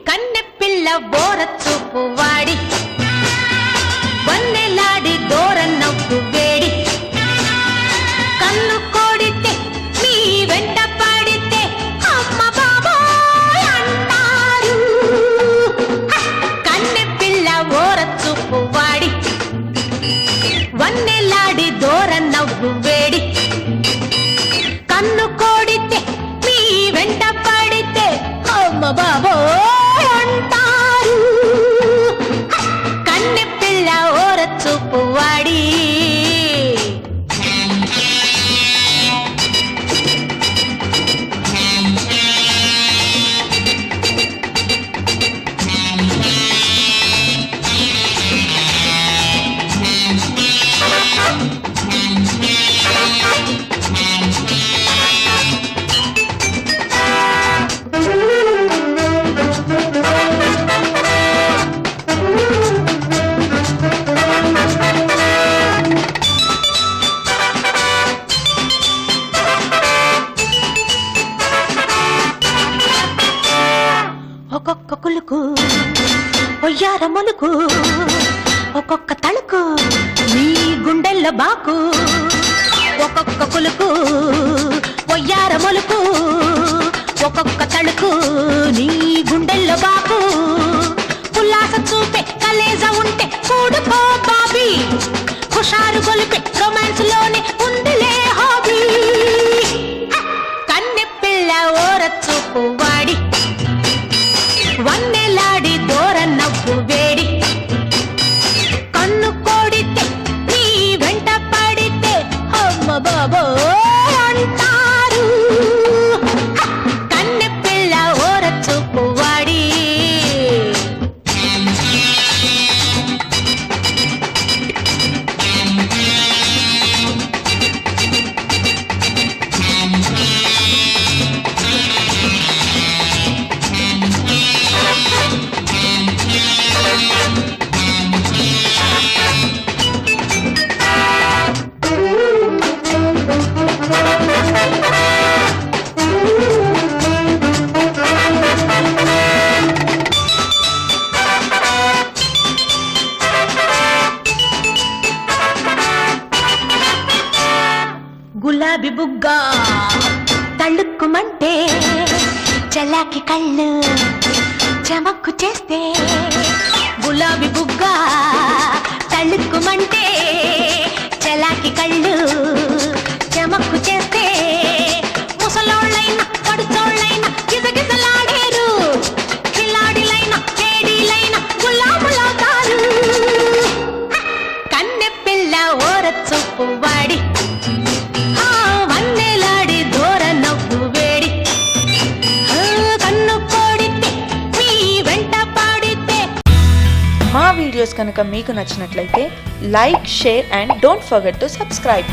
కన్నె పిల్ల బోర చూపు వాడి వన్నెలాడి దూర నవ్వు వేడి కన్ను కోడితే నీ వెంట పడితే అమ్మ బాబోయ్ అంటారు. కన్నె పిల్ల బోర చూపు వాడి వన్నెలాడి దూర నవ్వు వేడి కన్ను కోడితే నీ వెంట పడితే అమ్మ బాబోయ్ అంటారు. కన్నె పిల్ల ఓర చూపు వాడి ఒక్కొక్క కులుకు ఒయ్యార మొలుకు ఒక్కొక్క తళుకు నీ గుండెల్ల బాకు ఒక్కొక్క కులుకు ఒయ్యార మొలుకు ఒక్కొక్క తళుకు నీ గుండెల్ల బాకు ఉల్లాస చూపే కలేజ ఉంటే కూడుకో బాబీ హుషారు గొలిపే రొమాన్స్ లోనే ఉందిలే హాబీ. కన్నె పిల్ల ఓర చూపు వాడి వన్నెలాడి దూర నవ్వు వేడి కన్ను కోడితే నీ వెంట పడితే అమ్మ బాబోయ్ అంటారు. కన్నె పిల్ల ఓర చూపు వాడి గులాబీ బుగ్గ తళ్ళుక్కుమంటే చలాకి కళ్ళు చమక్కు చేస్తే గులాబీ బుగ్గ తళ్ళుక్కుమంటే చలాకి కళ్ళు చమక్కు చేస్తే ముసలోళ్ళైనా పడుచోళ్ళైనా గిజగిజలాడేరు కిలాడిలైనా కేడీలైనా గులాములవుతారు. కన్నె పిల్ల ఓర చూపు వాడి వన్నెలాడి దూర నవ్వు వేడి కన్ను కోడితే నీ వెంట పడితే. మా వీడియోస్ కనుక మీకు నచ్చినట్లయితే like, share and don't forget to subscribe.